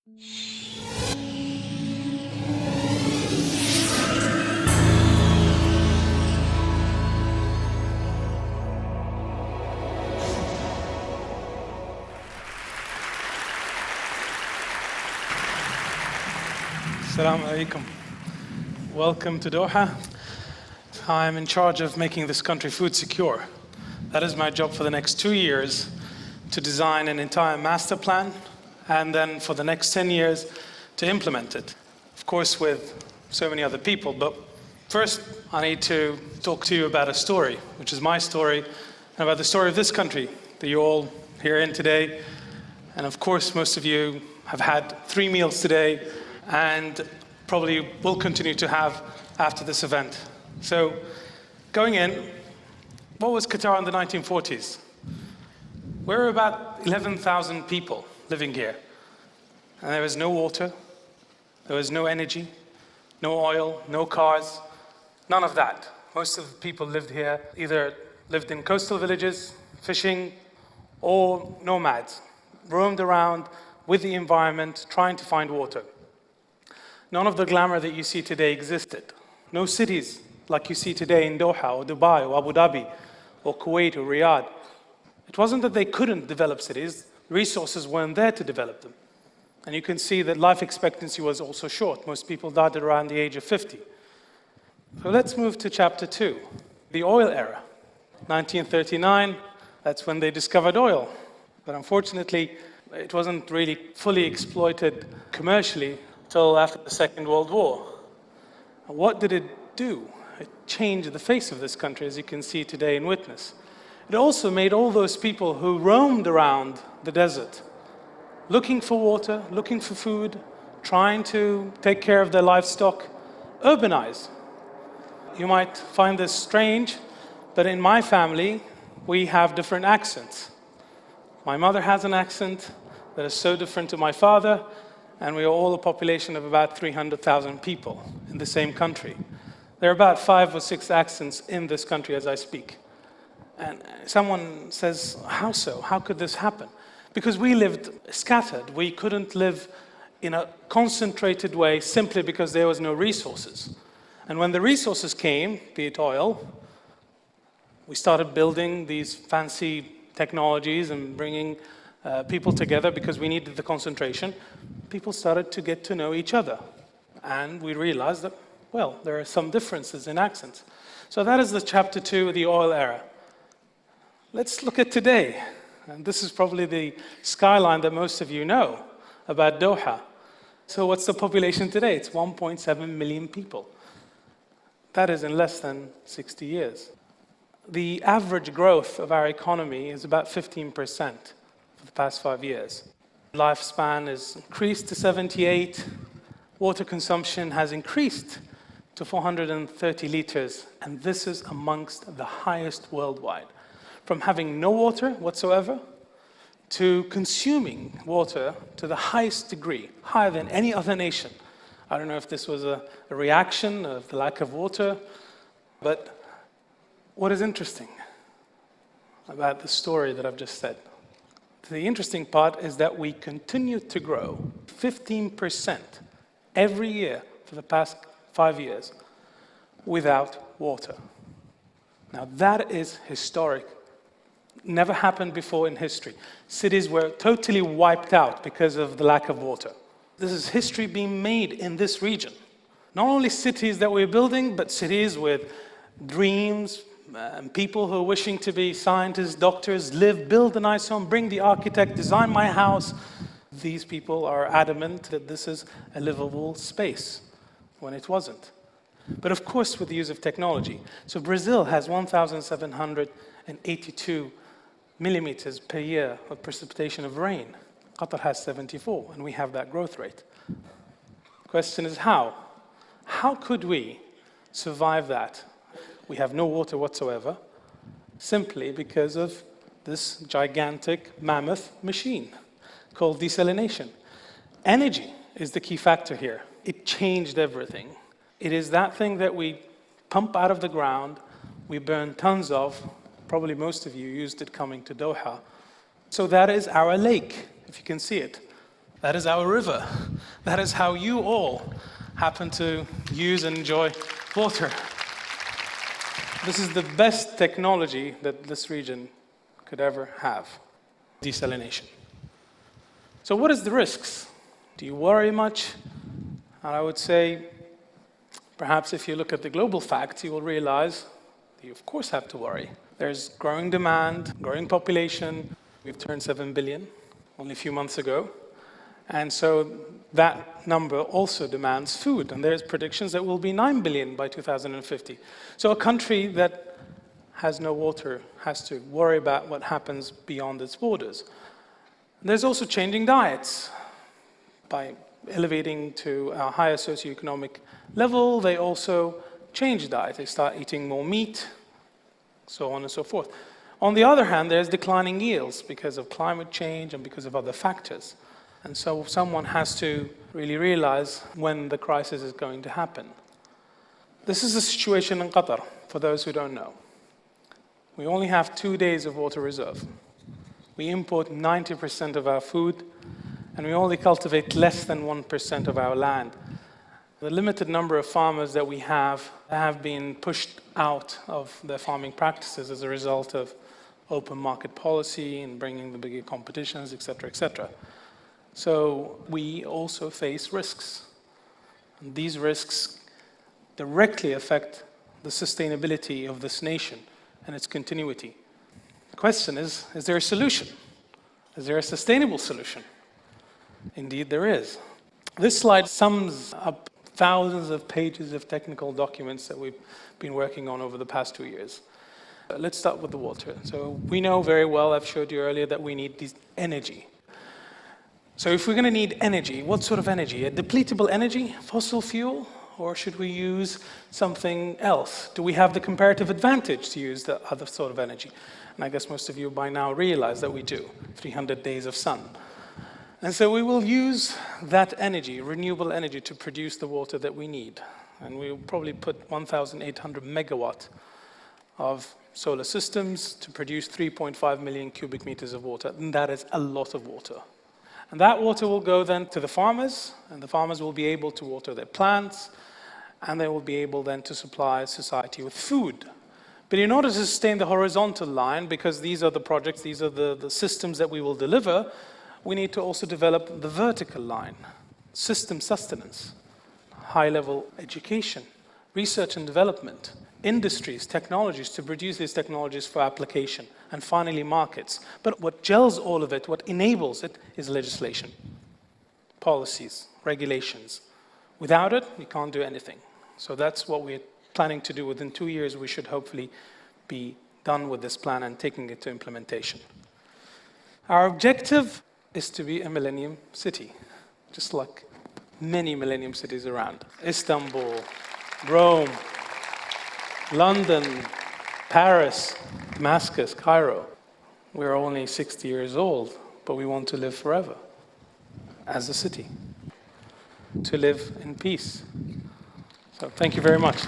Assalamu alaikum. Welcome to Doha. I'm in charge of making this country food secure. That is my job for the next 2 years, to design an entire master plan, and then for the next 10 years to implement it. Of course, with so many other people, but first I need to talk to you about a story, which is my story, and about the story of this country that you're all here in today. And of course, most of you have had 3 meals today, and probably will continue to have after this event. So, going in, what was Qatar in the 1940s? We were about 11,000 people living here. And there was no water, there was no energy, no oil, no cars, none of that. Most of the people lived here, either lived in coastal villages, fishing, or nomads, roamed around with the environment, trying to find water. None of the glamour that you see today existed. No cities like you see today in Doha or Dubai or Abu Dhabi or Kuwait or Riyadh. It wasn't that they couldn't develop cities, resources weren't there to develop them. And you can see that life expectancy was also short. Most people died at around the age of 50. So let's move to chapter 2, the oil era. 1939, that's when they discovered oil. But unfortunately, it wasn't really fully exploited commercially till after the Second World War. And what did it do? It changed the face of this country, as you can see today and witness. It also made all those people who roamed around the desert, looking for water, looking for food, trying to take care of their livestock, urbanize. You might find this strange, but in my family, we have different accents. My mother has an accent that is so different to my father, and we are all a population of about 300,000 people in the same country. There are about 5 or 6 accents in this country as I speak. And someone says, how so? How could this happen? Because we lived scattered. We couldn't live in a concentrated way simply because there was no resources. And when the resources came, be it oil, we started building these fancy technologies and bringing people together because we needed the concentration. People started to get to know each other. And we realized that, well, there are some differences in accents. So that is the chapter 2 of the oil era. Let's look at today. And this is probably the skyline that most of you know about Doha. So what's the population today? It's 1.7 million people. That is in less than 60 years. The average growth of our economy is about 15% for the past 5 years. Lifespan is increased to 78. Water consumption has increased to 430 liters, and this is amongst the highest worldwide. From having no water whatsoever to consuming water to the highest degree, higher than any other nation. I don't know if this was a reaction of the lack of water, but what is interesting about the story that I've just said? The interesting part is that we continue to grow 15% every year for the past 5 years without water. Now that is historic. Never happened before in history. Cities were totally wiped out because of the lack of water. This is history being made in this region. Not only cities that we're building, but cities with dreams, people who are wishing to be scientists, doctors, build a nice home, bring the architect, design my house. These people are adamant that this is a livable space, when it wasn't. But of course, with the use of technology. So Brazil has 1,782 millimeters per year of precipitation of rain. Qatar has 74, and we have that growth rate. The question is how? How could we survive that? We have no water whatsoever, simply because of this gigantic mammoth machine called desalination. Energy is the key factor here. It changed everything. It is that thing that we pump out of the ground, we burn tons of. Probably most of you used it coming to Doha. So that is our lake, if you can see it. That is our river. That is how you all happen to use and enjoy water. This is the best technology that this region could ever have, desalination. So what is the risks? Do you worry much? And I would say, perhaps if you look at the global facts, you will realize that you of course have to worry. There's growing demand, growing population. We've turned 7 billion only a few months ago. And so that number also demands food. And there's predictions that will be 9 billion by 2050. So a country that has no water has to worry about what happens beyond its borders. There's also changing diets. By elevating to a higher socioeconomic level, they also change diet. They start eating more meat, so on and so forth. On the other hand, there's declining yields because of climate change and because of other factors. And so someone has to really realize when the crisis is going to happen. This is the situation in Qatar, for those who don't know. We only have 2 days of water reserve. We import 90% of our food, and we only cultivate less than 1% of our land. The limited number of farmers that we have been pushed out of their farming practices as a result of open market policy and bringing the bigger competitions, et cetera, et cetera. So we also face risks. And these risks directly affect the sustainability of this nation and its continuity. The question is there a solution? Is there a sustainable solution? Indeed, there is. This slide sums up thousands of pages of technical documents that we've been working on over the past 2 years. Let's start with the water. So we know very well, I've showed you earlier, that we need this energy. So if we're going to need energy, what sort of energy? A depletable energy, fossil fuel? Or should we use something else? Do we have the comparative advantage to use the other sort of energy? And I guess most of you by now realize that we do, 300 days of sun. And so we will use that energy, renewable energy, to produce the water that we need. And we will probably put 1,800 megawatt of solar systems to produce 3.5 million cubic meters of water. And that is a lot of water. And that water will go then to the farmers, and the farmers will be able to water their plants, and they will be able then to supply society with food. But in order to sustain the horizontal line, because these are the projects, these are the systems that we will deliver, we need to also develop the vertical line, system sustenance, high-level education, research and development, industries, technologies to produce these technologies for application, and finally markets. But what gels all of it, what enables it, is legislation, policies, regulations. Without it, we can't do anything. So that's what we're planning to do. Within 2 years, we should hopefully be done with this plan and taking it to implementation. Our objective is to be a millennium city, just like many millennium cities around. Istanbul, Rome, London, Paris, Damascus, Cairo. We're only 60 years old, but we want to live forever as a city, to live in peace. So thank you very much.